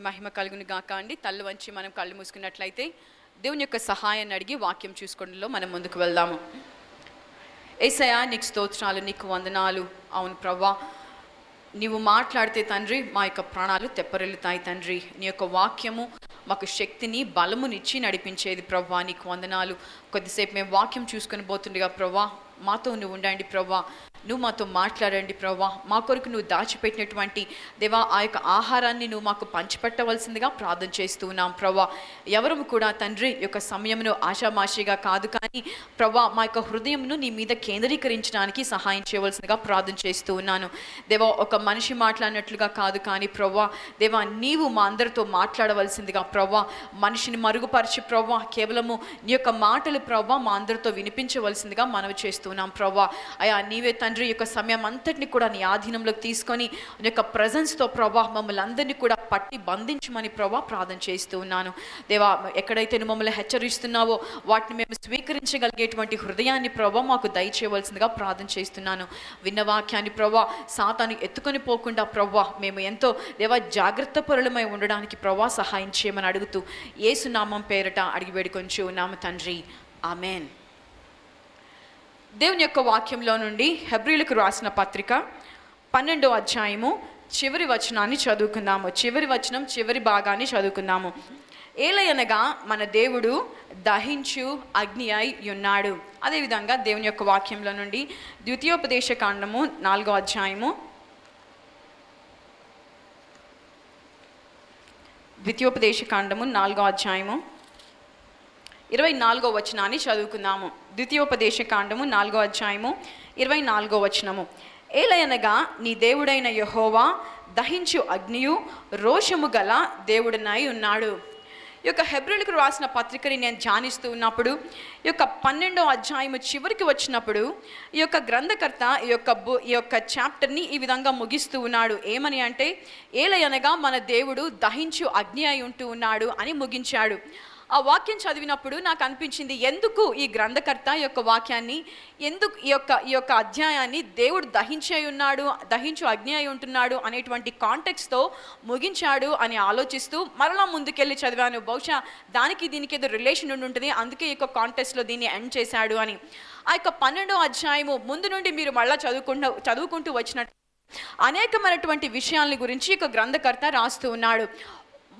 మహిమ కలుగును గాక అండి. తల్లు వంచి మనం కళ్ళు మూసుకున్నట్లయితే దేవుని యొక్క సహాయాన్ని అడిగి వాక్యం చూసుకోవడంలో మనం ముందుకు వెళ్దాము. యేసయ్యా నీకు స్తోత్రాలు, నీకు వందనాలు. అవును ప్రవ్వా, నీవు మాట్లాడితే తండ్రి మా యొక్క ప్రాణాలు తెప్పరిల్లుతాయి తండ్రి. నీ యొక్క వాక్యము మాకు శక్తిని బలమునిచ్చి నడిపించేది ప్రవ్వా, నీకు వందనాలు. కొద్దిసేపు మేము వాక్యం చూసుకొని పోతుండగా ప్రవ్వా మాతో నువ్వు ఉండండి ప్రవ్వా, నువ్వు మాతో మాట్లాడండి ప్రవ్వా. మా కొరకు నువ్వు దాచిపెట్టినటువంటి దేవా ఆ యొక్క ఆహారాన్ని నువ్వు మాకు పంచిపెట్టవలసిందిగా ప్రార్థన చేస్తూ ఉన్నాం ప్రవ్వా. ఎవరు కూడా తండ్రి యొక్క సమయమును ఆషామాషిగా కాదు కానీ ప్రవ్వా మా యొక్క హృదయంను నీ మీద కేంద్రీకరించడానికి సహాయం చేయవలసిందిగా ప్రార్థన చేస్తూ ఉన్నాను దేవా. ఒక మనిషి మాట్లాడినట్లుగా కాదు కానీ ప్రవ్వా దేవా నీవు మా అందరితో మాట్లాడవలసిందిగా ప్రవ్వా. మనిషిని మరుగుపరిచి ప్రవ్వా కేవలము నీ యొక్క మాటలు ప్రవ్వా మా అందరితో వినిపించవలసిందిగా మనవి చేస్తున్నాం ప్రవ్వా. అయా నీవే తండ్రి యొక్క సమయం అంతటిని కూడా నీ ఆధీనంలోకి తీసుకొని నీ యొక్క ప్రజెన్స్తో ప్రభా మమ్మల్ని అందరినీ కూడా పట్టి బంధించమని ప్రభా ప్రార్థన చేస్తూ ఉన్నాను దేవా. ఎక్కడైతే నువ్వు మమ్మల్ని హెచ్చరిస్తున్నావో వాటిని మేము స్వీకరించగలిగేటువంటి హృదయాన్ని ప్రభా మాకు దయచేయవలసిందిగా ప్రార్థన చేస్తున్నాను. విన్న వాక్యాన్ని ప్రభా సాతాను ఎత్తుకొని పోకుండా ప్రభా మేము ఎంతో దేవా జాగ్రత్త పరులమై ఉండడానికి ప్రభా సహాయం చేయమని అడుగుతూ యేసు నామం పేరట అడిగి వేడుకొంచు ఉన్నాము తండ్రి, ఆమెన్. దేవుని యొక్క వాక్యంలో నుండి హెబ్రీలకు రాసిన పత్రిక 12వ అధ్యాయము చివరి వచనాన్ని చదువుకుందాము. చివరి వచనం చివరి భాగాన్ని చదువుకుందాము. ఏలయనగా మన దేవుడు దహించు అగ్ని అయి ఉన్నాడు. అదేవిధంగా దేవుని యొక్క వాక్యంలో నుండి ద్వితీయోపదేశ కాండము 4వ అధ్యాయము ద్వితీయోపదేశ కాండము 4వ అధ్యాయము 24వ వచనాన్ని చదువుకుందాము. ద్వితీయోపదేశ కాండము 4వ అధ్యాయము 24వ వచనము. ఏలయనగా నీ దేవుడైన యెహోవా దహించు అగ్నియు రోషము గల దేవుడనై ఉన్నాడు. ఈ యొక్క హెబ్రీలకు రాసిన పత్రికని నేను ధ్యానిస్తూ ఉన్నప్పుడు ఈ యొక్క 12వ అధ్యాయము చివరికి వచ్చినప్పుడు ఈ యొక్క గ్రంథకర్త ఈ యొక్క చాప్టర్ని ఈ విధంగా ముగిస్తూ ఉన్నాడు. ఏమని అంటే ఏలయనగా మన దేవుడు దహించు అగ్ని అయి ఉంటూ ఉన్నాడు అని ముగించాడు. ఆ వాక్యం చదివినప్పుడు నాకు అనిపించింది, ఎందుకు ఈ గ్రంథకర్త యొక్క వాక్యాన్ని, ఎందుకు ఈ యొక్క అధ్యాయాన్ని దేవుడు దహించు అగ్ని అయి ఉంటున్నాడు అనేటువంటి కాంటెక్స్తో ముగించాడు అని ఆలోచిస్తూ మరలా ముందుకెళ్ళి చదివాను. బహుశా దానికి దీనికి ఏదో రిలేషన్ ఉండి ఉంటుంది, అందుకే ఈ యొక్క కాంటెక్స్లో దీన్ని ఎండ్ చేశాడు అని. ఆ యొక్క 12వ అధ్యాయము ముందు నుండి మీరు మళ్ళీ చదువుకుంటూ వచ్చినట్టు అనేకమైనటువంటి విషయాల గురించి ఈ యొక్క గ్రంథకర్త రాస్తూ ఉన్నాడు.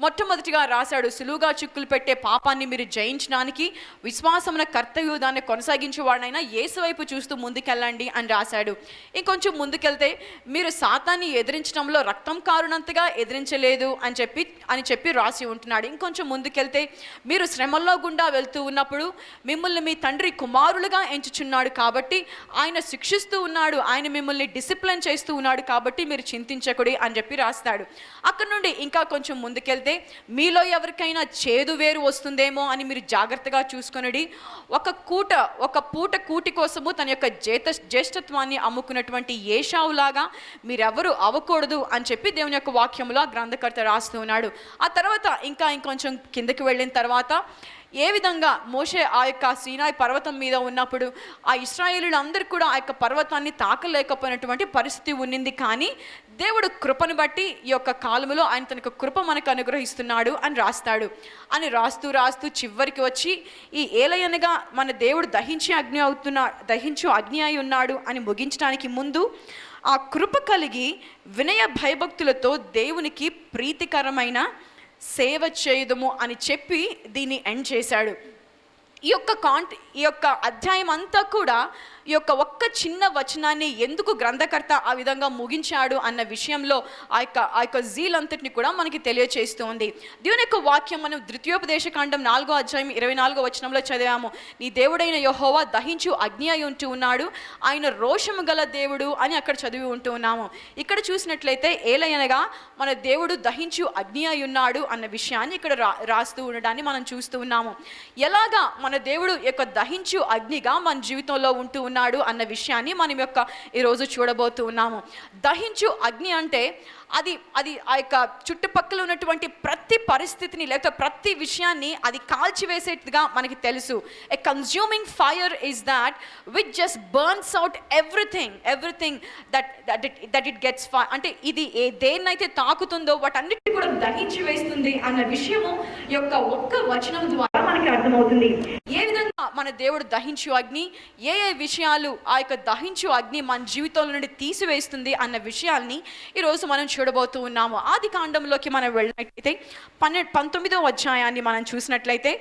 మొట్టమొదటిగా రాశాడు, సులువుగా చిక్కులు పెట్టే పాపాన్ని మీరు జయించడానికి విశ్వాసమున కర్తవ్యం దాన్ని కొనసాగించేవాడైనా యేసు వైపు చూస్తూ ముందుకెళ్ళండి అని రాశాడు. ఇంకొంచెం ముందుకెళ్తే మీరు సాతాన్ని ఎదిరించడంలో రక్తం కారునంతగా ఎదిరించలేదు అని చెప్పి రాసి ఉంటున్నాడు. ఇంకొంచెం ముందుకెళ్తే మీరు శ్రమల్లో గుండా వెళ్తూ ఉన్నప్పుడు మిమ్మల్ని మీ తండ్రి కుమారులుగా ఎంచుచున్నాడు కాబట్టి ఆయన శిక్షిస్తూ ఉన్నాడు, ఆయన మిమ్మల్ని డిసిప్లిన్ చేస్తూ ఉన్నాడు కాబట్టి మీరు చింతించకుడి అని చెప్పి రాస్తాడు. అక్కడ నుండి ఇంకా కొంచెం ముందుకెళ్తే చూసినట్లయితే మీలో ఎవరికైనా చేదు వేరు వస్తుందేమో అని మీరు జాగ్రత్తగా చూసుకొనడి. ఒక పూట కూటి కోసము తన యొక్క జ్యేష్ఠత్వాన్ని అమ్ముకున్నటువంటి ఏశావులాగా మీరెవరు అవ్వకూడదు అని చెప్పి దేవుని యొక్క వాక్యంలో ఆ గ్రంథకర్త రాస్తూ ఉన్నాడు. ఆ తర్వాత ఇంకొంచెం కిందకి వెళ్ళిన తర్వాత ఏ విధంగా మోషే ఆ యొక్క సీనాయి పర్వతం మీద ఉన్నప్పుడు ఆ ఇశ్రాయేలీయులందరూ కూడా ఆ యొక్క పర్వతాన్ని తాకలేకపోయినటువంటి పరిస్థితి ఉన్నింది. కానీ దేవుడు కృపను బట్టి ఈ యొక్క కాలములో ఆయన తన కృప మనకు అనుగ్రహిస్తున్నాడు అని రాస్తూ చివరికి వచ్చి ఈ ఏలయనగా మన దేవుడు దహించు అగ్ని అయి ఉన్నాడు అని ముగించడానికి ముందు ఆ కృప కలిగి వినయ భయభక్తులతో దేవునికి ప్రీతికరమైన సేవ చేయదము అని చెప్పి దీన్ని ఎండ్ చేశాడు. ఈ యొక్క అధ్యాయం అంతా కూడా ఈ యొక్క ఒక్క చిన్న వచనాన్ని ఎందుకు గ్రంథకర్త ఆ విధంగా ముగించాడు అన్న విషయంలో ఆ యొక్క జీల్ అంతటిని కూడా మనకి తెలియచేస్తూ ఉంది. దేవుని యొక్క వాక్యం మనం ద్వితీయోపదేశకాండం 4వ అధ్యాయం 24వ వచనంలో చదివాము. నీ దేవుడైన యెహోవా దహించు అగ్ని అయి ఉంటూ ఉన్నాడు, ఆయన రోషము గల దేవుడు అని అక్కడ చదివి ఉంటూ ఉన్నాము. ఇక్కడ చూసినట్లయితే ఏలయనగా మన దేవుడు దహించు అగ్ని అయి ఉన్నాడు అన్న విషయాన్ని ఇక్కడ రాస్తూ ఉండడాన్ని మనం చూస్తూ ఉన్నాము. ఎలాగా మన దేవుడు యొక్క దహించు అగ్నిగా మన జీవితంలో ఉంటూ ఉన్నాడు అన్న విషయాన్ని మనం ఈరోజు చూడబోతూ ఉన్నాము. దహించు అగ్ని అంటే అది ఆ యొక్క చుట్టుపక్కల ఉన్నటువంటి ప్రతి పరిస్థితిని లేకపోతే ప్రతి విషయాన్ని అది కాల్చివేసేట్టుగా మనకి తెలుసు. A consuming fire is that which just burns out everything that it gets fire. అంటే ఇది దేన్నైతే తాకుతుందో వాటన్నిటిని కూడా దహించి వేస్తుంది అన్న విషయము యొక్క ఒక్క వచనం ద్వారా మనకి అర్థమవుతుంది. ఏ విధంగా మన దేవుడు దహించు అగ్ని, ఏ విషయాలు ఆ యొక్క దహించు అగ్ని మన జీవితంలో నుండి తీసివేస్తుంది అన్న విషయాల్ని ఈరోజు మనం చూడబోతూ ఉన్నాము. ఆది కాండంలోకి మనం వెళ్ళినట్లయితే 19వ అధ్యాయాన్ని మనం చూసినట్లయితే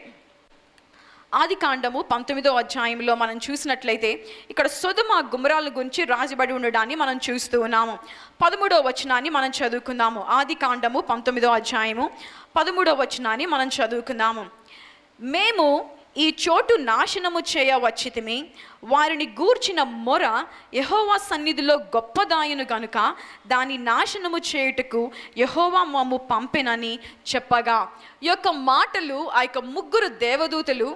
ఆది కాండము 19వ అధ్యాయంలో మనం చూసినట్లయితే ఇక్కడ సొదొమ గుమరాల గురించి రాజబడి ఉండడాన్ని మనం చూస్తూ ఉన్నాము. 13వ వచనాన్ని మనం చదువుకుందాము. ఆది కాండము 19వ అధ్యాయము 13వ వచనాన్ని మనం చదువుకుందాము. మేము ఈ చోటు నాశనము చేయవచ్చితిమి, వారిని గూర్చిన మొర యెహోవా సన్నిధిలో గొప్పదాయను గనుక దాని నాశనము చేయుటకు యెహోవా మమ్ము పంపెనని చెప్పగా. ఈ యొక్క మాటలు ఆ యొక్క ముగ్గురు దేవదూతలు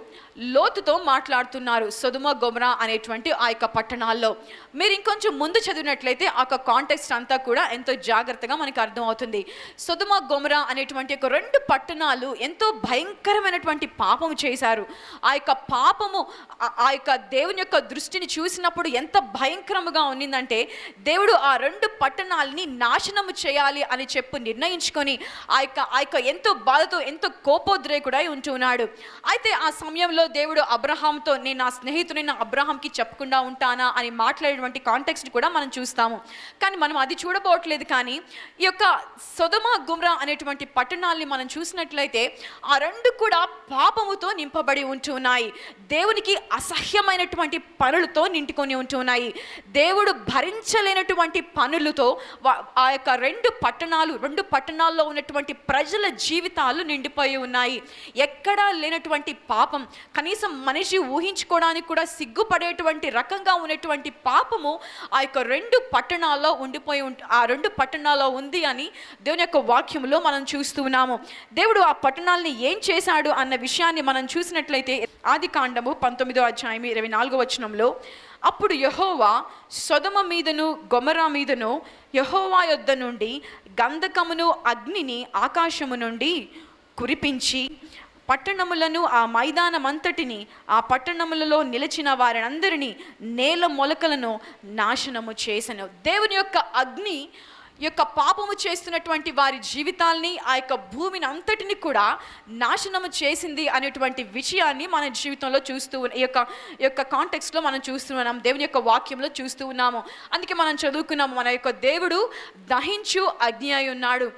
లోతుతో మాట్లాడుతున్నారు సొదొమ గొమొర్రా అనేటువంటి ఆ యొక్క పట్టణాల్లో. మీరు ఇంకొంచెం ముందు చదివినట్లయితే ఆ యొక్క కాంటెక్స్ట్ అంతా కూడా ఎంతో జాగ్రత్తగా మనకు అర్థమవుతుంది. సొదొమ గొమొర్రా అనేటువంటి ఒక 2 పట్టణాలు ఎంతో భయంకరమైనటువంటి పాపము చేశారు. ఆ యొక్క పాపము ఆ యొక్క దేవుని యొక్క దృష్టిని చూసినప్పుడు ఎంత భయంకరముగా ఉన్నిందంటే దేవుడు ఆ 2 పట్టణాలని నాశనము చేయాలి అని చెప్పి నిర్ణయించుకొని ఆ యొక్క ఎంతో బాధతో ఎంతో కోపోద్రేకుడై ఉంటున్నాడు. అయితే ఆ సమయంలో దేవుడు అబ్రహాంతో నేను నా స్నేహితుడైన అబ్రహాంకి చెప్పకుండా ఉంటానా అని మాట్లాడేటువంటి కాంటెక్స్ట్ కూడా మనం చూస్తాము. కానీ మనం అది చూడబోట్లేదు. కానీ ఈ యొక్క సొదొమ గొమొర్రా అనేటువంటి పట్టణాలని మనం చూసినట్లయితే ఆ 2 కూడా పాపముతో నింపబడి ఉంటున్నాయి. దేవునికి అసహ్యమైనటువంటి పనులతో నిండుకొని ఉంటున్నాయి. దేవుడు భరించలేనటువంటి పనులతో ఆ యొక్క 2 పట్టణాల్లో ఉన్నటువంటి ప్రజల జీవితాలు నిండిపోయి ఉన్నాయి. ఎక్కడా లేనటువంటి పాపం, కనీసం మనిషి ఊహించుకోవడానికి కూడా సిగ్గుపడేటువంటి రకంగా ఉన్నటువంటి పాపము ఆ యొక్క 2 పట్టణాల్లో ఆ 2 పట్టణాల్లో ఉంది అని దేవుని యొక్క వాక్యంలో మనం చూస్తూ ఉన్నాము. దేవుడు ఆ పట్టణాలని ఏం చేశాడు అన్న విషయాన్ని మనం చూసినట్లయితే ఆది కాండము 19వ అధ్యాయం 24వ వచనంలో, అప్పుడు యెహోవా సొదొమ మీదను గొమొర్రా మీదను యెహోవా యొద్ద నుండి గంధకమును అగ్నిని ఆకాశము నుండి కురిపించి పట్టణములను ఆ మైదానమంతటిని ఆ పట్టణములలో నిలిచిన వారందరినీ నేల మొలకలను నాశనము చేసెను. దేవుని యొక్క అగ్ని యొక్క పాపము చేస్తున్నటువంటి వారి జీవితాల్ని ఆ యొక్క భూమిని అంతటిని కూడా నాశనము చేసింది అనేటువంటి విషయాన్ని మన జీవితంలో ఈ యొక్క కాంటెక్స్ట్లో మనం చూస్తూ ఉన్నాం. దేవుని యొక్క వాక్యంలో చూస్తూ ఉన్నాము. అందుకే మనం చదువుకున్నాము, మన యొక్క దేవుడు దహించు అగ్ని అయి ఉన్నాడు.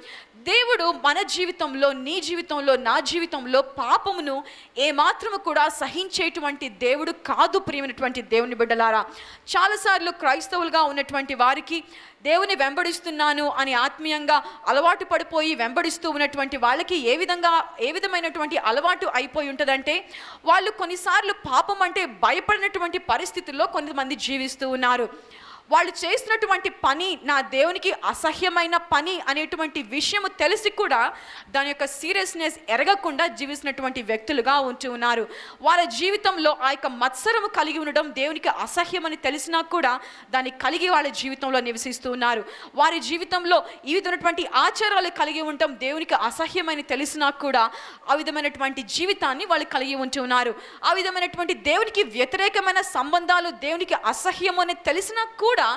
దేవుడు మన జీవితంలో, నీ జీవితంలో, నా జీవితంలో పాపమును ఏమాత్రము కూడా సహించేటువంటి దేవుడు కాదు. ప్రియమైనటువంటి దేవుని బిడ్డలారా, చాలాసార్లు క్రైస్తవులుగా ఉన్నటువంటి వారికి దేవుని వెంబడిస్తున్నాను అని ఆత్మీయంగా అలవాటు పడిపోయి వెంబడిస్తూ ఉన్నటువంటి వాళ్ళకి ఏ విధమైనటువంటి అలవాటు అయిపోయి ఉంటుందంటే, వాళ్ళు కొన్నిసార్లు పాపం అంటే భయపడినటువంటి పరిస్థితుల్లో కొంతమంది జీవిస్తూ ఉన్నారు. వాళ్ళు చేసినటువంటి పని నా దేవునికి అసహ్యమైన పని అనేటువంటి విషయము తెలిసి కూడా దాని యొక్క సీరియస్నెస్ ఎరగకుండా జీవిస్తున్నటువంటి వ్యక్తులుగా ఉంటూ ఉన్నారు. వాళ్ళ జీవితంలో ఆ యొక్క మత్సరము కలిగి ఉండడం దేవునికి అసహ్యమని తెలిసినా కూడా దాన్ని కలిగి వాళ్ళ జీవితంలో నివసిస్తూ ఉన్నారు. వారి జీవితంలో ఈ విధమైనటువంటి ఆచారాలు కలిగి ఉండటం దేవునికి అసహ్యమని తెలిసినా కూడా ఆ విధమైనటువంటి జీవితాన్ని వాళ్ళు కలిగి ఉంటూ ఉన్నారు. ఆ విధమైనటువంటి దేవునికి వ్యతిరేకమైన సంబంధాలు దేవునికి అసహ్యము అని తెలిసినా కూడా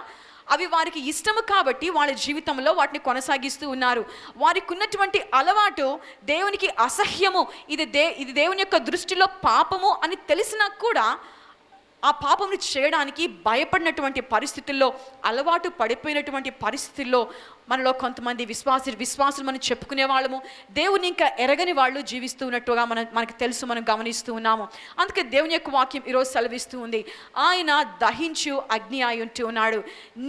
అవి వారికి ఇష్టము కాబట్టి వాళ్ళ జీవితంలో వాటిని కొనసాగిస్తూ ఉన్నారు. వారికి ఉన్నటువంటి అలవాటు దేవునికి అసహ్యము, ఇది దేవుని యొక్క దృష్టిలో పాపము అని తెలిసినా కూడా ఆ పాపముని చేయడానికి భయపడినటువంటి పరిస్థితుల్లో, అలవాటు పడిపోయినటువంటి పరిస్థితుల్లో మనలో కొంతమంది విశ్వాసులు మనం చెప్పుకునే వాళ్ళము, దేవుని ఇంకా ఎరగని వాళ్ళు జీవిస్తూ ఉన్నట్టుగా మనకు తెలుసు, మనం గమనిస్తూ ఉన్నాము. అందుకే దేవుని యొక్క వాక్యం ఈరోజు సెలవిస్తూ ఉంది, ఆయన దహించు అగ్ని అయి ఉంటూ ఉన్నాడు.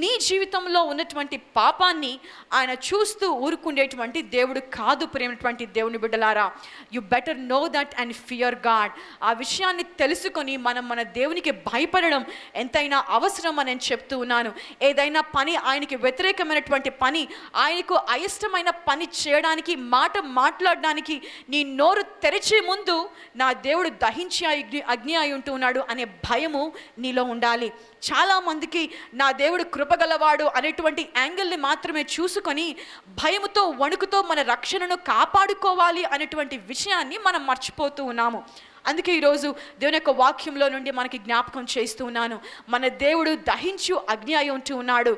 నీ జీవితంలో ఉన్నటువంటి పాపాన్ని ఆయన చూస్తూ ఊరుకుండేటువంటి దేవుడు కాదు. ప్రేమైనటువంటి దేవుని బిడ్డలారా, you better know that and fear God. ఆ విషయాన్ని తెలుసుకొని మనం మన దేవునికి భయపడడం ఎంతైనా అవసరం అని నేను చెప్తూ ఉన్నాను. ఏదైనా పని, ఆయనకి వ్యతిరేకమైనటువంటి పని, ఆయనకు అయిష్టమైన పని చేయడానికి, మాట మాట్లాడడానికి నీ నోరు తెరిచే ముందు నా దేవుడు దహించి అగ్ని అయి ఉంటూ ఉన్నాడు అనే భయము నీలో ఉండాలి. చాలామందికి నా దేవుడు కృపగలవాడు అనేటువంటి యాంగిల్ని మాత్రమే చూసుకొని భయముతో వణుకుతో మన రక్షణను కాపాడుకోవాలి అనేటువంటి విషయాన్ని మనం మర్చిపోతూ ఉన్నాము. అందుకే ఈరోజు దేవుని యొక్క వాక్యంలో నుండి మనకి జ్ఞాపకం చేస్తూ ఉన్నాను, మన దేవుడు దహించు అగ్ని అయి ఉంటూ ఉన్నాడు.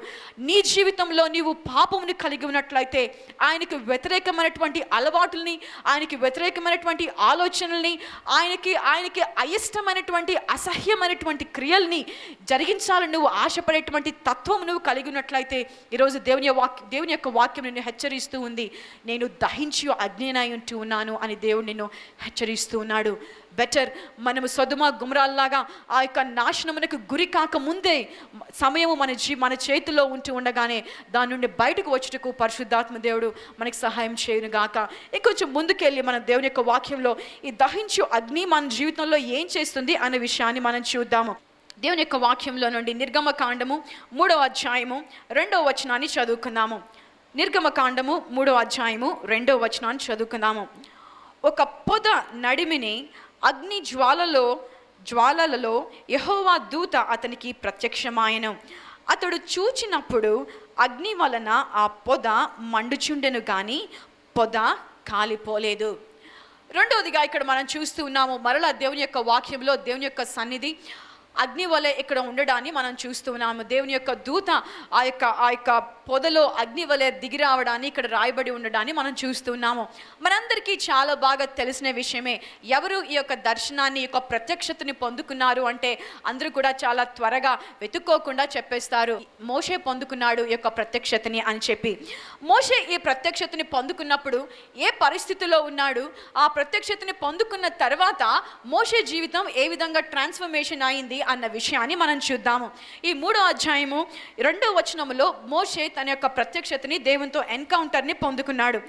నీ జీవితంలో నీవు పాపముని కలిగి ఉన్నట్లయితే, ఆయనకు వ్యతిరేకమైనటువంటి అలవాటుల్ని, ఆయనకి వ్యతిరేకమైనటువంటి ఆలోచనల్ని, ఆయనకి అయిష్టమైనటువంటి అసహ్యమైనటువంటి క్రియల్ని జరిగించాలని నువ్వు ఆశపడేటువంటి తత్వం నువ్వు కలిగి ఉన్నట్లయితే, ఈరోజు దేవుని యొక్క వాక్యం నిన్ను హెచ్చరిస్తూ ఉంది, నేను దహించు అగ్ని అయి ఉంటూ ఉన్నాను అని దేవుడు నిన్ను హెచ్చరిస్తూ ఉన్నాడు. బెటర్ మనము సొదొమ గుమరాల్లాగా ఆ యొక్క నాశనమునకు గురి కాక ముందే సమయము మన చేతిలో ఉంటూ ఉండగానే దాని నుండి బయటకు వచ్చుటకు పరిశుద్ధాత్మ దేవుడు మనకి సహాయం చేయను గాక. ఇంకొంచెం ముందుకెళ్ళి మన దేవుని యొక్క వాక్యంలో ఈ దహించు అగ్ని మన జీవితంలో ఏం చేస్తుంది అనే విషయాన్ని మనం చూద్దాము. దేవుని యొక్క వాక్యంలో నుండి నిర్గమకాండము 3వ అధ్యాయము 2వ వచనాన్ని చదువుకుందాము. నిర్గమకాండము 3వ అధ్యాయము 2వ వచనాన్ని చదువుకుందాము. ఒక పొద నడిమిని అగ్ని జ్వాలలలో యెహోవా దూత అతనికి ప్రత్యక్షమాయెను. అతడు చూచినప్పుడు అగ్ని వలన ఆ పొద మండుచుండెను కానీ పొద కాలిపోలేదు. రెండవదిగా ఇక్కడ మనం చూస్తూ ఉన్నాము, మరలా దేవుని యొక్క వాక్యంలో దేవుని యొక్క సన్నిధి అగ్ని వలె ఇక్కడ ఉండడాన్ని మనం చూస్తూ ఉన్నాము. దేవుని యొక్క దూత ఆ యొక్క పొదలో అగ్ని వలె దిగి రావడాన్ని ఇక్కడ రాయబడి ఉండడాన్ని మనం చూస్తున్నాము. మనందరికీ చాలా బాగా తెలిసిన విషయమే. ఎవరు ఈ యొక్క దర్శనాన్ని, ఈ యొక్క ప్రత్యక్షతని పొందుకున్నారు అంటే అందరూ కూడా చాలా త్వరగా వెతుక్కోకుండా చెప్పేస్తారు, మోషే పొందుకున్నాడు ఈ యొక్క ప్రత్యక్షతని అని చెప్పి. మోషే ఈ ప్రత్యక్షతని పొందుకున్నప్పుడు ఏ పరిస్థితిలో ఉన్నాడు, ఆ ప్రత్యక్షతని పొందుకున్న తర్వాత మోషే జీవితం ఏ విధంగా ట్రాన్స్ఫర్మేషన్ అయింది అన్న విషయాన్ని మనం చూద్దాము. ఈ 3వ అధ్యాయము 2వ వచనములో మోషే తన యొక్క ప్రత్యక్షతని, దేవునితో ఎన్కౌంటర్ని పొందుకున్నాడు.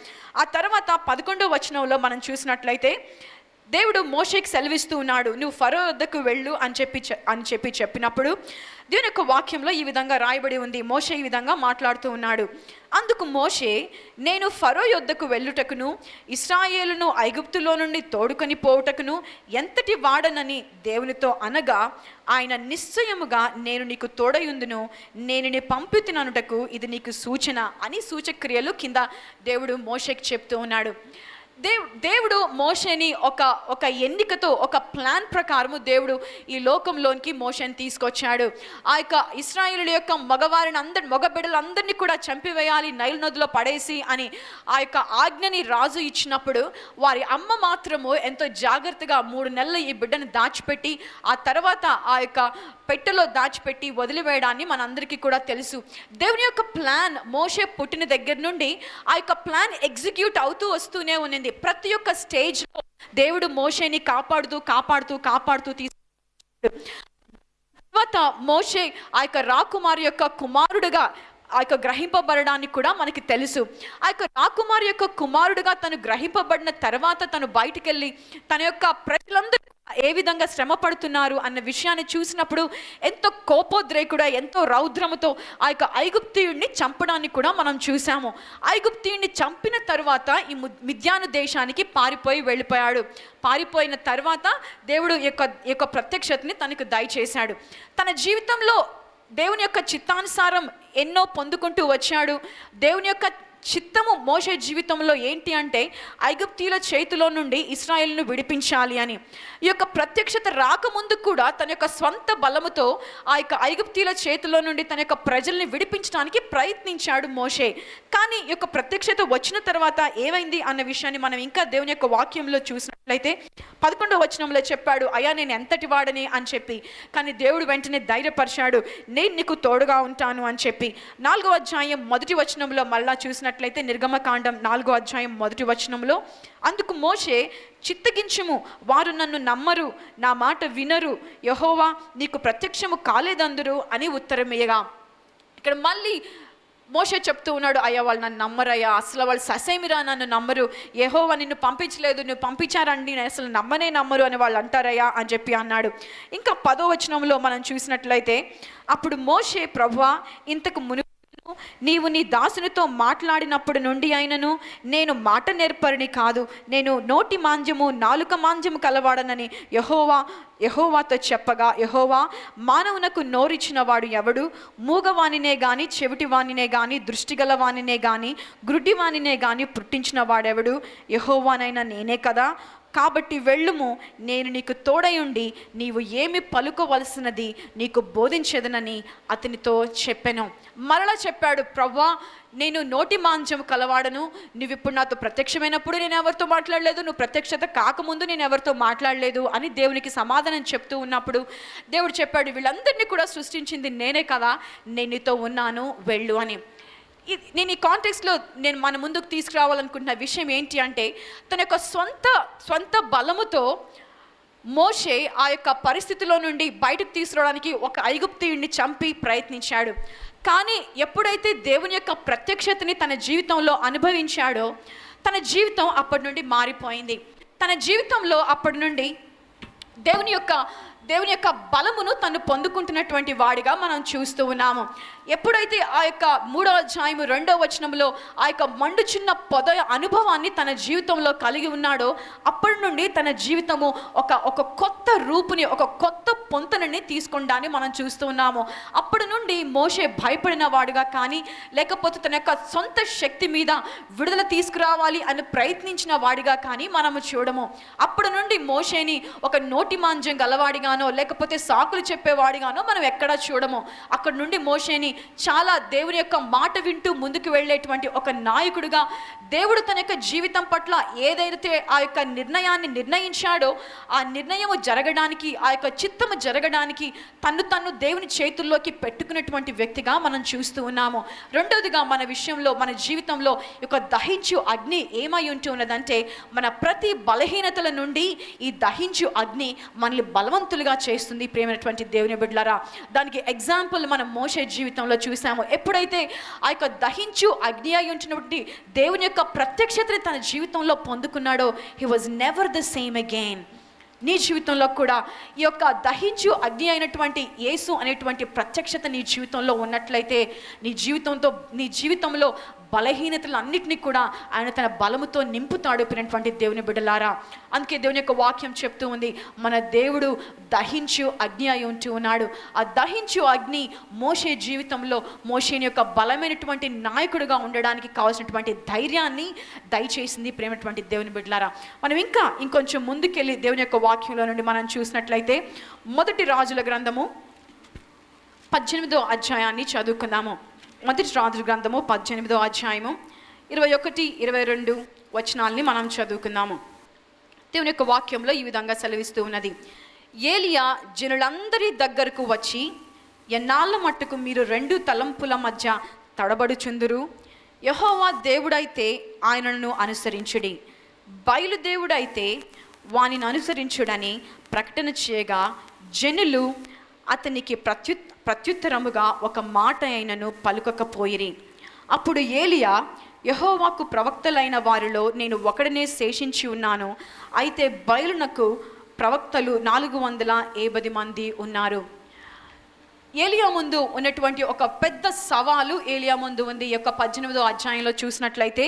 ఆ తర్వాత 11వ వచనంలో మనం చూసినట్లయితే దేవుడు మోషేకి సెలవిస్తూ ఉన్నాడు, నువ్వు ఫరో వద్దకు వెళ్ళు అని చెప్పి చెప్పినప్పుడు దేవుని యొక్క వాక్యంలో ఈ విధంగా రాయబడి ఉంది. మోషే ఈ విధంగా మాట్లాడుతూ ఉన్నాడు. అందుకు మోషే, నేను ఫరో యొద్దకు వెళ్ళుటకును ఇశ్రాయేలును ఐగుప్తులో నుండి తోడుకొని పోవుటకును ఎంతటి వాడనని దేవునితో అనగా, ఆయన నిశ్చయముగా నేను నీకు తోడయుందును, నేను నీ పంపుతుననుటకు ఇది నీకు సూచన అని సూచక్రియలు కింద దేవుడు మోషేకి చెప్తూ ఉన్నాడు. దేవుడు మోషేని ఒక ఎన్నికతో, ఒక ప్లాన్ ప్రకారము దేవుడు ఈ లోకంలోనికి మోషేని తీసుకొచ్చాడు. ఆ యొక్క ఇశ్రాయేలు యొక్క మగ బిడ్డలందరినీ కూడా చంపివేయాలి, నైల్ నదిలో పడేసి అని ఆ యొక్క ఆజ్ఞని రాజు ఇచ్చినప్పుడు వారి అమ్మ మాత్రము ఎంతో జాగ్రత్తగా 3 నెలలు ఈ బిడ్డను దాచిపెట్టి ఆ తర్వాత ఆ యొక్క పెట్టెలో దాచిపెట్టి వదిలివేయడాన్ని మనందరికీ కూడా తెలుసు. దేవుని యొక్క ప్లాన్ మోషే పుట్టిన దగ్గర నుండి ఆ యొక్క ప్లాన్ ఎగ్జిక్యూట్ అవుతూ వస్తూనే ఉన్నది. ప్రతి ఒక్క స్టేజ్లో దేవుడు మోషేని కాపాడుతూ తర్వాత మోషే ఆ యొక్క రాకుమారు యొక్క కుమారుడుగా ఆ యొక్క గ్రహింపబడడానికి కూడా మనకి తెలుసు. ఆ యొక్క రాకుమారి యొక్క కుమారుడుగా తను గ్రహింపబడిన తర్వాత తను బయటికి వెళ్ళి తన యొక్క ప్రజలందరూ ఏ విధంగా శ్రమ పడుతున్నారు అన్న విషయాన్ని చూసినప్పుడు ఎంతో కోపోద్రేకుడా, ఎంతో రౌద్రముతో ఆ యొక్క ఐగుప్తీయుడిని చంపడాన్ని కూడా మనం చూసాము. ఐగుప్తీయుడిని చంపిన తర్వాత ఈ మిద్యాను దేశానికి పారిపోయి వెళ్ళిపోయాడు. పారిపోయిన తర్వాత దేవుడు యొక్క ప్రత్యక్షతని తనకు దయచేశాడు. తన జీవితంలో దేవుని యొక్క చిత్తానుసారం ఎన్నో పొందుకుంటూ వచ్చాడు. దేవుని యొక్క చిత్తము మోషే జీవితంలో ఏంటి అంటే ఐగుప్తీయుల చేతిలో నుండి ఇశ్రాయేలును విడిపించాలి అని. ఈ యొక్క ప్రత్యక్షత రాకముందు కూడా తన యొక్క స్వంత బలముతో ఆ యొక్క ఐగుప్తీయుల చేతిలో నుండి తన యొక్క ప్రజల్ని విడిపించడానికి ప్రయత్నించాడు మోషే. కానీ ఈ యొక్క ప్రత్యక్షత వచ్చిన తర్వాత ఏమైంది అన్న విషయాన్ని మనం ఇంకా దేవుని యొక్క వాక్యంలో చూసినట్లయితే 11వ వచనంలో చెప్పాడు, అయ్యా నేను ఎంతటి వాడని అని చెప్పి. కానీ దేవుడు వెంటనే ధైర్యపరిచాడు, నేను నీకు తోడుగా ఉంటాను అని చెప్పి. 4వ అధ్యాయం 1వ వచనంలో మళ్ళా చూసినట్లయితే నిర్గమకాండం 4వ అధ్యాయం 1వ వచనంలో, అందుకు మోషే చిత్తగించుము, వారు నన్ను నమ్మరు, నా మాట వినరు, యెహోవా నీకు ప్రత్యక్షము కాలేదందురు అని ఉత్తరమియ్యగా. ఇక్కడ మళ్ళీ మోషే చెప్తూ ఉన్నాడు, అయ్యా వాళ్ళు నన్ను నమ్మరయ్యా, అసలు వాళ్ళు ససేమిరా నన్ను నమ్మరు, యెహోవా నిన్ను పంపించలేదు, నువ్వు పంపించారండి నేను అసలు నమ్మరు అని వాళ్ళు అంటారయ్యా అని చెప్పి అన్నాడు. ఇంకా 10వ వచనంలో మనం చూసినట్లయితే, అప్పుడు మోషే, ప్రభువా ఇంతకు మునుపు నీవు నీ దాసునితో మాట్లాడినప్పుడు నుండి అయినను నేను మాట నేర్పరిని కాదు, నేను నోటి మాంద్యము నాలుక మాంద్యము కలవాడనని యెహోవాతో చెప్పగా, యెహోవా మానవునకు నోరిచ్చిన వాడు ఎవడు? మూగవానినే గాని, చెవిటివానినే గాని, దృష్టిగలవానినే గాని, గ్రుడ్డివానినే గాని పుట్టించిన వాడెవడు? యెహోవానైనా నేనే కదా. కాబట్టి వెళ్ళుము, నేను నీకు తోడయుండి నీవు ఏమి పలుకోవలసినది నీకు బోధించేదనని అతనితో చెప్పెను. మరలా చెప్పాడు, ప్రభువా నేను నోటి మాంద్యం కలవాడను, నువ్వు ఇప్పుడు నాతో ప్రత్యక్షమైనప్పుడు నేను ఎవరితో మాట్లాడలేదు, నువ్వు ప్రత్యక్షత కాకముందు నేను ఎవరితో మాట్లాడలేదు అని దేవునికి సమాధానం చెప్తూ ఉన్నప్పుడు దేవుడు చెప్పాడు, వీళ్ళందరినీ కూడా సృష్టించింది నేనే కదా, నేను నీతో ఉన్నాను, వెళ్ళు అని. నేను ఈ కాంటెక్స్లో నేను మన ముందుకు తీసుకురావాలనుకుంటున్న విషయం ఏంటి అంటే, తన యొక్క స్వంత బలముతో మోషే ఆ యొక్క పరిస్థితిలో నుండి బయటకు తీసుకురావడానికి ఒక ఐగుప్తీయుడిని చంపి ప్రయత్నించాడు. కానీ ఎప్పుడైతే దేవుని యొక్క ప్రత్యక్షతని తన జీవితంలో అనుభవించాడో తన జీవితం అప్పటి నుండి మారిపోయింది. తన జీవితంలో అప్పటి నుండి దేవుని యొక్క బలమును తను పొందుకుంటున్నటువంటి వాడిగా మనం చూస్తూ ఉన్నాము. ఎప్పుడైతే ఆ యొక్క 3వ అధ్యాయము 2వ వచనంలో ఆ యొక్క మండుచున్న పొద అనుభవాన్ని తన జీవితంలో కలిగి ఉన్నాడో అప్పటి నుండి తన జీవితము ఒక కొత్త రూపుని, ఒక కొత్త పొంతనని తీసుకుంటాన్ని మనం చూస్తూ ఉన్నాము. అప్పటి నుండి మోషే భయపడిన వాడుగా కానీ, లేకపోతే తన యొక్క సొంత శక్తి మీద విడుదల తీసుకురావాలి అని ప్రయత్నించిన వాడిగా కానీ మనము చూడము. అప్పటి నుండి మోషేని ఒక నోటి మాంద్యం గలవాడిగానో, లేకపోతే సాకులు చెప్పేవాడిగానో మనం ఎక్కడా చూడము. అక్కడి నుండి మోషేని చాలా దేవుని యొక్క మాట వింటూ ముందుకు వెళ్ళేటువంటి ఒక నాయకుడిగా, దేవుడు తన యొక్క జీవితం పట్ల ఏదైతే ఆ యొక్క నిర్ణయాన్ని నిర్ణయించాడో ఆ నిర్ణయము జరగడానికి, ఆ యొక్క చిత్తము జరగడానికి తన్ను దేవుని చేతుల్లోకి పెట్టుకున్నటువంటి వ్యక్తిగా మనం చూస్తూ ఉన్నాము. రెండవదిగా మన జీవితంలో ఒక దహించు అగ్ని ఏమై ఉంటూ ఉన్నదంటే, మన ప్రతి బలహీనతల నుండి ఈ దహించు అగ్ని మనల్ని బలవంతులుగా చేస్తుంది. ప్రియమైనటువంటి దేవుని బిడ్డలారా, దానికి ఎగ్జాంపుల్ మనం మోషే జీవితంలో చూసాము. ఎప్పుడైతే ఆ యొక్క దహించు అగ్ని అయి ఉంటున్నటువంటి దేవుని యొక్క ప్రత్యక్షతని తన జీవితంలో పొందుకున్నాడో, he was never the same again. నీ జీవితంలో కూడా ఈ యొక్క దహించు అగ్ని అయినటువంటి యేసు అనేటువంటి ప్రత్యక్షత నీ జీవితంలో ఉన్నట్లయితే నీ జీవితంలో బలహీనతలు అన్నిటినీ కూడా ఆయన తన బలముతో నింపుతాడు. పినటువంటి దేవుని బిడ్డలారా, అందుకే దేవుని యొక్క వాక్యం చెప్తూ ఉంది, మన దేవుడు దహించు అగ్ని అయి ఉంటూ ఉన్నాడు. ఆ దహించు అగ్ని మోషే జీవితంలో మోషేని యొక్క బలమైనటువంటి నాయకుడిగా ఉండడానికి కావాల్సినటువంటి ధైర్యాన్ని దయచేసింది. ప్రేమటువంటి దేవుని బిడ్డలారా, మనం ఇంకొంచెం ముందుకెళ్ళి దేవుని యొక్క వాక్యంలో నుండి మనం చూసినట్లయితే 1 రాజుల గ్రంథము 18వ అధ్యాయాన్ని చదువుకుందాము. 1 రాజుల గ్రంథము 18వ అధ్యాయము 21-22 వచనాల్ని మనం చదువుకుందాము. దేవుని యొక్క వాక్యంలో ఈ విధంగా సెలవిస్తూ ఉన్నది, ఏలియా జనులందరి దగ్గరకు వచ్చి, ఎన్నాళ్ళ మట్టుకు మీరు 2 తలంపుల మధ్య తడబడుచుందురు? యెహోవా దేవుడైతే ఆయనను అనుసరించుడి, బయలుదేవుడైతే వానిని అనుసరించుడని ప్రకటన చేయగా జనులు అతనికి ప్రత్యుత్తరముగా ఒక మాట అయినను పలుకకపోయిరి. అప్పుడు ఏలియా, యెహోవాకు ప్రవక్తలైన వారిలో నేను ఒకడినే శేషించి ఉన్నాను, అయితే బయలునకు ప్రవక్తలు 450 మంది ఉన్నారు. ఏలియా ముందు ఉన్నటువంటి ఒక పెద్ద సవాలు ఏలియా ముందు ఉంది. ఈ యొక్క 18వ అధ్యాయంలో చూసినట్లయితే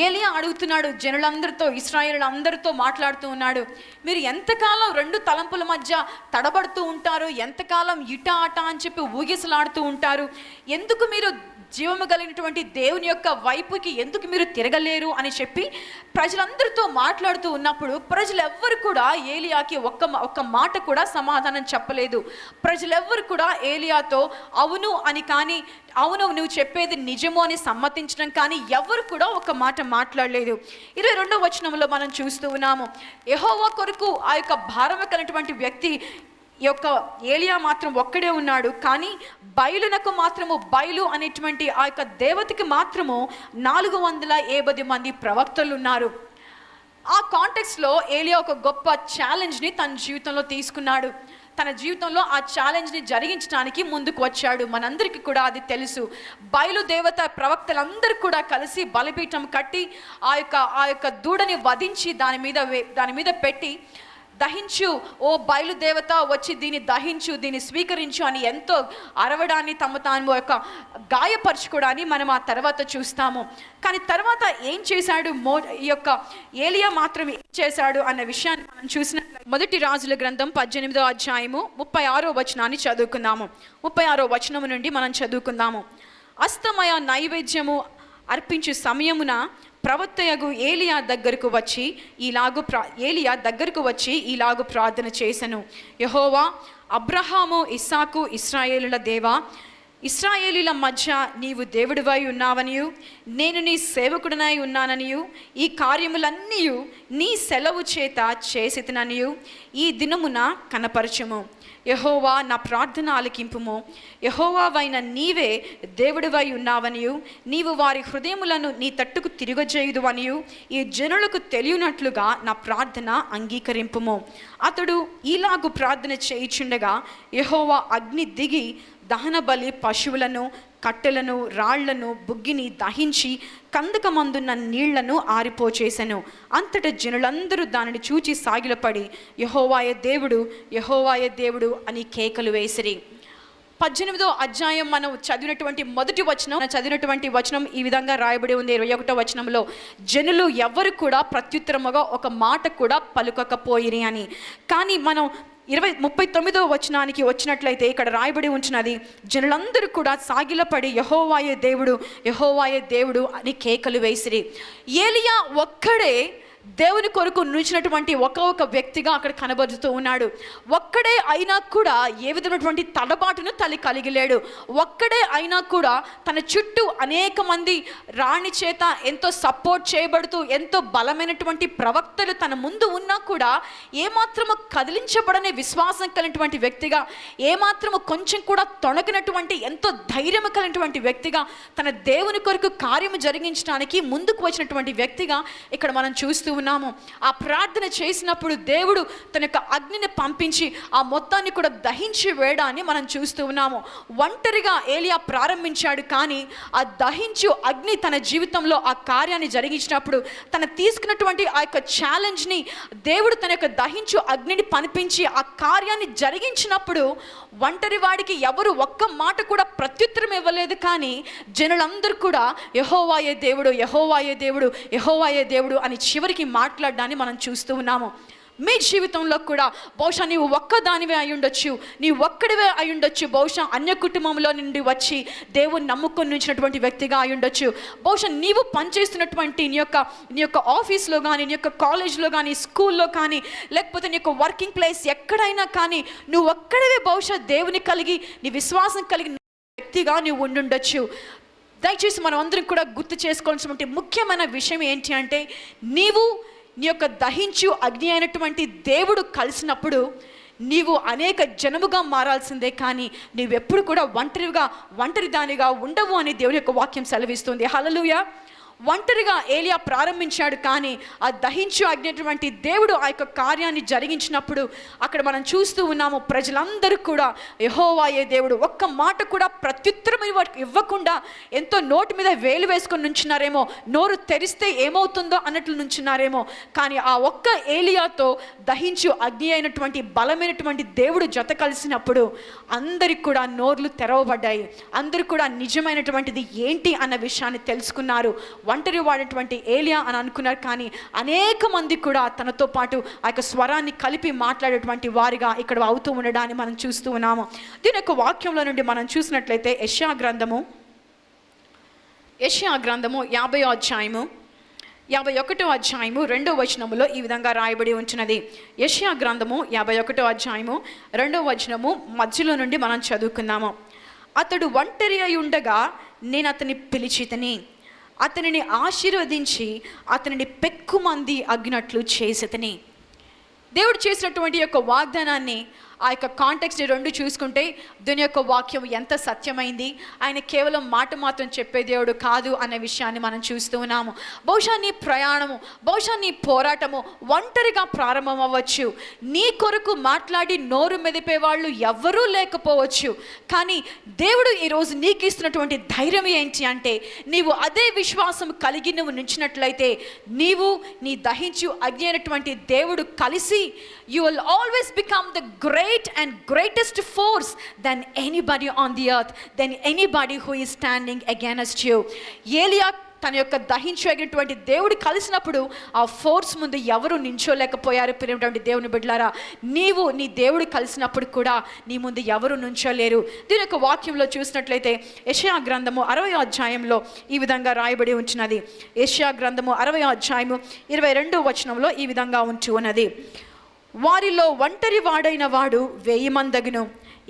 ఏలియా అడుగుతున్నాడు, జనులందరితో, ఇశ్రాయేలులందరితో మాట్లాడుతూ ఉన్నాడు, మీరు ఎంతకాలం రెండు తలంపుల మధ్య తడబడుతూ ఉంటారు, ఎంతకాలం ఇట అట అని చెప్పి ఊగిసలాడుతూ ఉంటారు, ఎందుకు మీరు జీవము కలిగినటువంటి దేవుని యొక్క వైపుకి ఎందుకు మీరు తిరగలేరు అని చెప్పి ప్రజలందరితో మాట్లాడుతూ ఉన్నప్పుడు ప్రజలెవ్వరు కూడా ఏలియాకి ఒక్క మాట కూడా సమాధానం చెప్పలేదు. ప్రజలెవ్వరు కూడా ఏలియాతో అవును అని కానీ, అవును నువ్వు చెప్పేది నిజము అని సమ్మతించడం కానీ ఎవరు కూడా ఒక మాట మాట్లాడలేదు. 22వ వచనంలో మనం చూస్తూ ఉన్నాము, యెహోవా కొరకు ఆ యొక్క భారము కలిగినటువంటి వ్యక్తి ఈ యొక్క ఏలియా మాత్రం ఒక్కడే ఉన్నాడు, కానీ బయలునకు మాత్రము, బయలు అనేటువంటి ఆ యొక్క దేవతకి మాత్రము 450 మంది ప్రవక్తలు ఉన్నారు. ఆ కాంటెక్స్లో ఏలియా ఒక గొప్ప ఛాలెంజ్ని తన జీవితంలో తీసుకున్నాడు. తన జీవితంలో ఆ ఛాలెంజ్ని జరిగించడానికి ముందుకు వచ్చాడు. మనందరికీ కూడా అది తెలుసు. బయలు దేవత ప్రవక్తలందరూ కూడా కలిసి బలిపీఠం కట్టి ఆ యొక్క దూడని వధించి దాని మీద పెట్టి దహించు, ఓ బయలుదేవత వచ్చి దీన్ని దహించు, దీన్ని స్వీకరించు అని ఎంతో అరవడాన్ని, తాను యొక్క గాయపరచుకోవడాన్ని మనం ఆ తర్వాత చూస్తాము. కానీ తర్వాత ఏం చేశాడు ఈ యొక్క ఏలియా మాత్రం ఏం చేశాడు అన్న విషయాన్ని మనం చూసినట్లయితే మొదటి రాజుల గ్రంథం 18వ అధ్యాయము 36వ వచనాన్ని చదువుకుందాము. 36వ వచనం నుండి మనం చదువుకుందాము. అస్తమయ నైవేద్యము అర్పించు సమయమున ప్రవక్తయగు ఏలియా దగ్గరకు వచ్చి ఇలాగు ప్రార్థన చేసెను, యెహోవా, అబ్రహాము, ఇస్సాకు, ఇశ్రాయేలుల దేవా, ఇశ్రాయేలీల మధ్య నీవు దేవుడివై ఉన్నావనియు నేను నీ సేవకుడినై ఉన్నాననియు ఈ కార్యములన్నీ నీ సెలవు చేత చేసితిననియు ఈ దినమున కనపరచుము. యెహోవా, నా ప్రార్థన ఆలకింపుము. యెహోవావైన నీవే దేవుడివై ఉన్నావనియు నీవు వారి హృదయములను నీ తట్టుకు తిరగజేయుదు అనియు ఈ జనులకు తెలియనట్లుగా నా ప్రార్థన అంగీకరింపుము. అతడు ఇలాగు ప్రార్థన చేయుచుండగా యెహోవా అగ్ని దిగి దహన బలి పశువులను, కట్టెలను, రాళ్లను, బుగ్గిని దహించి కందకమందున్న నీళ్లను ఆరిపోచేసెను. అంతట జనులందరూ దానిని చూచి సాగిలపడి యెహోవాయే దేవుడు, యెహోవాయే దేవుడు అని కేకలు వేసిరి. 18వ అధ్యాయం మనం చదివినటువంటి వచనం ఈ విధంగా రాయబడి ఉంది. 21వ వచనంలో జనులు ఎవరు కూడా ప్రత్యుత్తరముగా ఒక మాట కూడా పలుకకపోయిరి అని. కానీ మనం 39వ వచనానికి వచ్చినట్లయితే ఇక్కడ రాయబడి ఉంచినది, జనులందరూ కూడా సాగిలపడి యెహోవాయే దేవుడు, యెహోవాయే దేవుడు అని కేకలు వేసిరి. ఏలియా ఒక్కడే దేవుని కొరకు నిలిచినటువంటి ఒక వ్యక్తిగా అక్కడ కనబడుతూ ఉన్నాడు. ఒక్కడే అయినా కూడా ఏ విధమైనటువంటి తడబాటును కలిగి లేడు. ఒక్కడే అయినా కూడా తన చుట్టూ అనేక మంది రాణి చేత ఎంతో సపోర్ట్ చేయబడుతూ ఎంతో బలమైనటువంటి ప్రవక్తలు తన ముందు ఉన్నా కూడా ఏమాత్రము కదిలించబడని విశ్వాసం కలిగినటువంటి వ్యక్తిగా, ఏమాత్రము కొంచెం కూడా తొణకినటువంటి ఎంతో ధైర్యం కలిగినటువంటి వ్యక్తిగా, తన దేవుని కొరకు కార్యము జరిగించడానికి ముందుకు వచ్చినటువంటి వ్యక్తిగా ఇక్కడ మనం చూస్తూ ఉన్నాము. ఆ ప్రార్థన చేసినప్పుడు దేవుడు తన యొక్క అగ్నిని పంపించి ఆ మొత్తాన్ని కూడా దహించి వేయడాన్ని మనం చూస్తూ ఉన్నాము. ఒంటరిగా ఏలియా ప్రారంభించాడు, కానీ ఆ దహించు అగ్ని తన జీవితంలో ఆ కార్యాన్ని జరిగించినప్పుడు, తన తీసుకున్నటువంటి ఆ యొక్క ఛాలెంజ్ని దేవుడు తన యొక్క దహించు అగ్నిని పంపించి ఆ కార్యాన్ని జరిగించినప్పుడు ఒంటరి వాడికి ఎవరు ఒక్క మాట కూడా ప్రత్యుత్తరం ఇవ్వలేదు. కానీ జనులందరూ కూడా యెహోవాయే దేవుడు, యెహోవాయే దేవుడు, యెహోవాయే దేవుడు అని చివరికి మాట్లాడడాన్ని మనం చూస్తూ ఉన్నాము. మీ జీవితంలో కూడా బహుశా నీవు ఒక్కదానివే అయ్యుండొచ్చు, నీ ఒక్కడివే అయ్యుండొచ్చు, బహుశా అన్య కుటుంబంలో నుండి వచ్చి దేవుని నమ్ముకొని ఉంచినటువంటి వ్యక్తిగా అయ్యుండొచ్చు. బహుశా నీవు పనిచేస్తున్నటువంటి నీ యొక్క ఆఫీస్లో కానీ, నీ యొక్క కాలేజ్లో కానీ, స్కూల్లో కానీ, లేకపోతే నీ యొక్క వర్కింగ్ ప్లేస్ ఎక్కడైనా కానీ నువ్వు ఒక్కడివే బహుశా దేవుని కలిగి, నీ విశ్వాసం కలిగి వ్యక్తిగా నువ్వు ఉండుండొచ్చు. దయచేసి మనం అందరం కూడా గుర్తు చేసుకోవాల్సినటువంటి ముఖ్యమైన విషయం ఏంటి అంటే, నీవు నీ యొక్క దహించు అగ్ని అయినటువంటి దేవుడు కలిసినప్పుడు నీవు అనేక జనముగా మారాల్సిందే, కానీ నీవెప్పుడు కూడా ఒంటరిదానిగా ఉండవు అని దేవుని యొక్క వాక్యం సెలవిస్తుంది. హల్లెలూయా. ఒంటరిగా ఏలియా ప్రారంభించాడు, కానీ ఆ దహించు అగ్నిటువంటి దేవుడు ఆ యొక్క కార్యాన్ని జరిగించినప్పుడు అక్కడ మనం చూస్తూ ఉన్నాము, ప్రజలందరూ కూడా యెహోవాయే దేవుడు, ఒక్క మాట కూడా ప్రత్యుత్తరం ఇవ్వకుండా ఎంతో నోటి మీద వేలు వేసుకొని నుంచున్నారేమో, నోరు తెరిస్తే ఏమవుతుందో అన్నట్లు నుంచున్నారేమో. కానీ ఆ ఒక్క ఏలియాతో దహించు అగ్ని అయినటువంటి బలమైనటువంటి దేవుడు జత కలిసినప్పుడు అందరికి కూడా నోర్లు తెరవబడ్డాయి. అందరూ కూడా నిజమైనటువంటిది ఏంటి అన్న విషయాన్ని తెలుసుకున్నారు. ఒంటరి వాడినటువంటి ఏలియా అని అనుకున్నారు, కానీ అనేక మంది కూడా తనతో పాటు ఆ యొక్క స్వరాన్ని కలిపి మాట్లాడేటువంటి వారిగా ఇక్కడ అవుతూ ఉండడాన్ని మనం చూస్తూ ఉన్నాము. దీని యొక్క వాక్యంలో నుండి మనం చూసినట్లయితే యెషయా గ్రంథము 50వ అధ్యాయము 51వ అధ్యాయము 2వ వచనములో ఈ విధంగా రాయబడి ఉంటున్నది. యెషయా గ్రంథము 51వ అధ్యాయము 2వ వచనము మధ్యలో నుండి మనం చదువుకుందాము. అతడు ఒంటరి అయి ఉండగా నేను అతని పిలిచితిని, అతనిని ఆశీర్వదించి అతనిని పెక్కుమంది అగ్గినట్లు చేసితిని. దేవుడు చేసినటువంటి యొక్క వాగ్దానాన్ని ఆ యొక్క కాంటెక్స్ట్ రెండు చూసుకుంటే దీని యొక్క వాక్యం ఎంత సత్యమైంది, ఆయన కేవలం మాట మాత్రం చెప్పే దేవుడు కాదు అనే విషయాన్ని మనం చూస్తూ ఉన్నాము. బహుశా నీ ప్రయాణము, బహుశా నీ పోరాటము ఒంటరిగా ప్రారంభం అవ్వచ్చు. నీ కొరకు మాట్లాడి నోరు మెదిపే వాళ్ళు ఎవ్వరూ లేకపోవచ్చు. కానీ దేవుడు ఈరోజు నీకు ఇస్తున్నటువంటి ధైర్యం ఏంటి అంటే, నీవు అదే విశ్వాసం కలిగి నువ్వు నిలిచినట్లయితే నీవు నీ దహించు అగ్ని అయినటువంటి దేవుడు కలిసి you will always become the great and greatest force than anybody on the earth, than anybody who is standing against you. ఏలియా తన యొక్క దహించగలిగినటువంటి దేవుడు కలిసినప్పుడు ఆ ఫోర్స్ ముందు ఎవరు నించోలేకపోయారు. ప్రియమైనటువంటి దేవుని బిడ్డలారా, నీవు నీ దేవుడు కలిసినప్పుడు కూడా నీ ముందు ఎవరు నుంచోలేరు. దీని యొక్క వాక్యంలో చూసినట్లయితే యెషయా గ్రంథము 60వ అధ్యాయంలో ఈ విధంగా రాయబడి ఉంచినది. యెషయా గ్రంథము 60వ అధ్యాయము 22వ వచనంలో ఈ విధంగా ఉంచి ఉన్నది. వారిలో ఒంటరి వాడైన వాడు 1000 మందగును,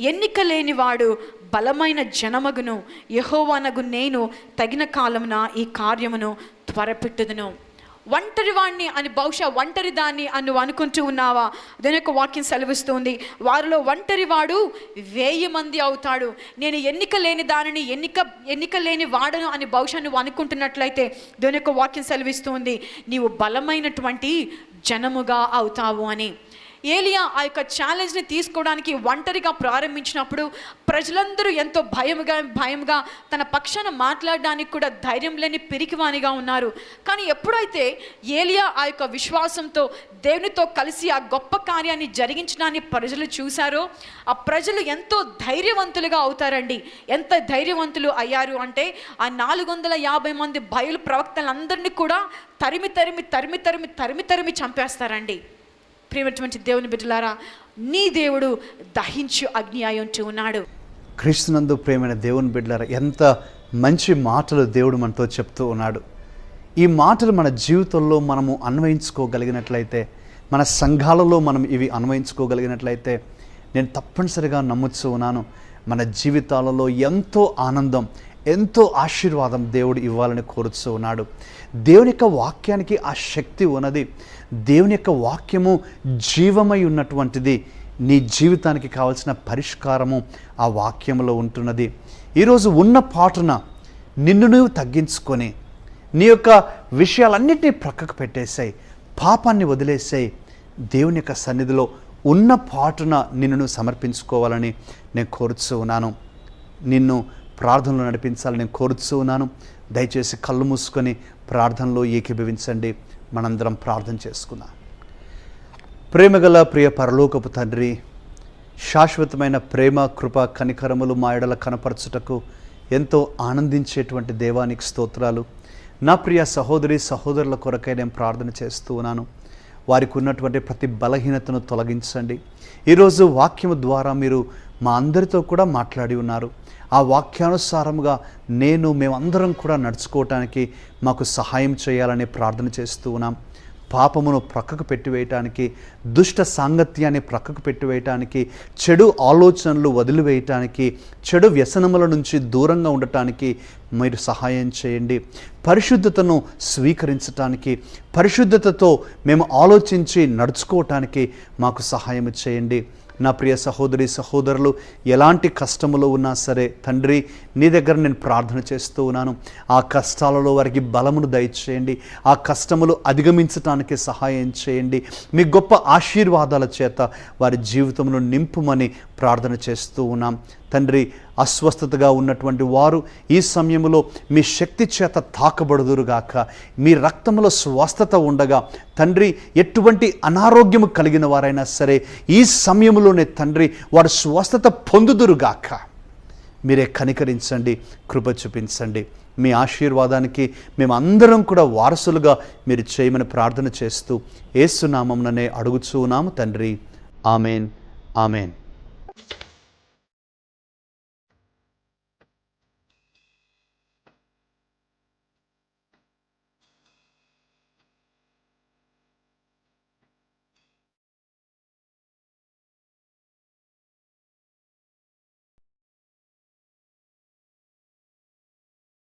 ఎన్నిక లేని వాడు బలమైన జనమగును. యెహోవానగు నేను తగిన కాలమున ఈ కార్యమును త్వరపెట్టుదును. ఒంటరి వాడిని అని, బహుశా ఒంటరి దాన్ని అని నువ్వు అనుకుంటూ ఉన్నావా? దాని యొక్క వాక్యం సెలవిస్తుంది, వారిలో ఒంటరి వాడు 1000 మంది అవుతాడు. నేను ఎన్నిక లేని దానిని ఎన్నిక లేని వాడను అని బహుశా నువ్వు అనుకుంటున్నట్లయితే దాని యొక్క వాక్యం సెలవిస్తుంది, నీవు బలమైనటువంటి జనముగా అవుతావు అని. ఏలియా ఆ యొక్క ఛాలెంజ్ని తీసుకోవడానికి ఒంటరిగా ప్రారంభించినప్పుడు ప్రజలందరూ ఎంతో భయంగా తన పక్షాన మాట్లాడడానికి కూడా ధైర్యం లేని పిరికివానిగా ఉన్నారు. కానీ ఎప్పుడైతే ఏలియా ఆ యొక్క విశ్వాసంతో దేవునితో కలిసి ఆ గొప్ప కార్యాన్ని జరిగించడాన్ని ప్రజలు చూశారో, ఆ ప్రజలు ఎంతో ధైర్యవంతులుగా అవుతారండి. ఎంత ధైర్యవంతులు అయ్యారు అంటే, ఆ 450 మంది బయలు ప్రవక్తలందరినీ కూడా తరిమి చంపేస్తారండి. ప్రియమైనటువంటి దేవుని బిడ్డలారా, నీ దేవుడు దహించు అగ్ని అయి ఉంటూ ఉన్నాడు. క్రీస్తునందు ప్రియమైన దేవుని బిడ్డలారా, ఎంత మంచి మాటలు దేవుడు మనతో చెప్తూ ఉన్నాడు. ఈ మాటలు మన జీవితంలో మనము అన్వయించుకోగలిగినట్లయితే, మన సంఘాలలో మనం ఇవి అన్వయించుకోగలిగినట్లయితే, నేను తప్పనిసరిగా నమ్ముతూ ఉన్నాను, మన జీవితాలలో ఎంతో ఆనందం, ఎంతో ఆశీర్వాదం దేవుడు ఇవ్వాలని కోరుతూ ఉన్నాడు. దేవుని యొక్క వాక్యానికి ఆ శక్తి ఉన్నది. దేవుని యొక్క వాక్యము జీవమై ఉన్నటువంటిది. నీ జీవితానికి కావాల్సిన పరిష్కారము ఆ వాక్యములో ఉంటున్నది. ఈరోజు ఉన్న పాటున నిన్ను నువ్వు తగ్గించుకొని నీ యొక్క విషయాలన్నిటినీ ప్రక్కకు పెట్టేసాయి, పాపాన్ని వదిలేసాయి, దేవుని యొక్క సన్నిధిలో ఉన్న పాటున నిన్ను నువ్వు సమర్పించుకోవాలని నేను కోరుతూ ఉన్నాను. నిన్ను ప్రార్థనలో నడిపించాలని నేను కోరుతూ ఉన్నాను. దయచేసి కళ్ళు మూసుకొని ప్రార్థనలో ఏకీభవించండి. మనందరం ప్రార్థన చేసుకుందాం. ప్రేమగల ప్రియ పరలోకపు తండ్రి, శాశ్వతమైన ప్రేమ, కృప, కనికరములు మా ఎడల కనపరచుటకు ఎంతో ఆనందించేటువంటి దేవానికి స్తోత్రాలు. నా ప్రియ సహోదరుల కొరకై నేను ప్రార్థన చేస్తూ ఉన్నాను. వారికి ఉన్నటువంటి ప్రతి బలహీనతను తొలగించండి. ఈరోజు వాక్యము ద్వారా మీరు మా అందరితో కూడా మాట్లాడి ఉన్నారు. ఆ వాక్యానుసారముగా మేమందరం కూడా నడుచుకోవటానికి మాకు సహాయం చేయాలని ప్రార్థన చేస్తూ ఉన్నాం. పాపమును ప్రక్కకు పెట్టివేయటానికి, దుష్ట సాంగత్యాన్ని ప్రక్కకు పెట్టివేయటానికి, చెడు ఆలోచనలు వదిలివేయటానికి, చెడు వ్యసనముల నుంచి దూరంగా ఉండటానికి మీరు సహాయం చేయండి. పరిశుద్ధతను స్వీకరించటానికి, పరిశుద్ధతతో మేము ఆలోచించి నడుచుకోవటానికి మాకు సహాయం చేయండి. నా ప్రియ సహోదరి సహోదరులు ఎలాంటి కష్టములో ఉన్నా సరే తండ్రి నీ దగ్గర నేను ప్రార్థన చేస్తూ ఉన్నాను. ఆ కష్టాలలో వారికి బలమును దయచేయండి, ఆ కష్టములు అధిగమించటానికి సహాయం చేయండి. మీ గొప్ప ఆశీర్వాదాల చేత వారి జీవితంలో నింపుమని ప్రార్థన చేస్తూ ఉన్నాం. తండ్రి, అస్వస్థతగా ఉన్నటువంటి వారు ఈ సమయంలో మీ శక్తి చేత తాకబడుదురుగాక. మీ రక్తంలో స్వస్థత ఉండగా తండ్రి, ఎటువంటి అనారోగ్యము కలిగిన వారైనా సరే ఈ సమయంలోనే తండ్రి వారు స్వస్థత పొందుదురుగాక. మీరే కనికరించండి, కృప చూపించండి. మీ ఆశీర్వాదానికి మేమందరం కూడా వారసులుగా మీరు చేయమని ప్రార్థన చేస్తూ యేసు నామముననే అడుగుచూ ఉన్నాము తండ్రి. Amen, amen.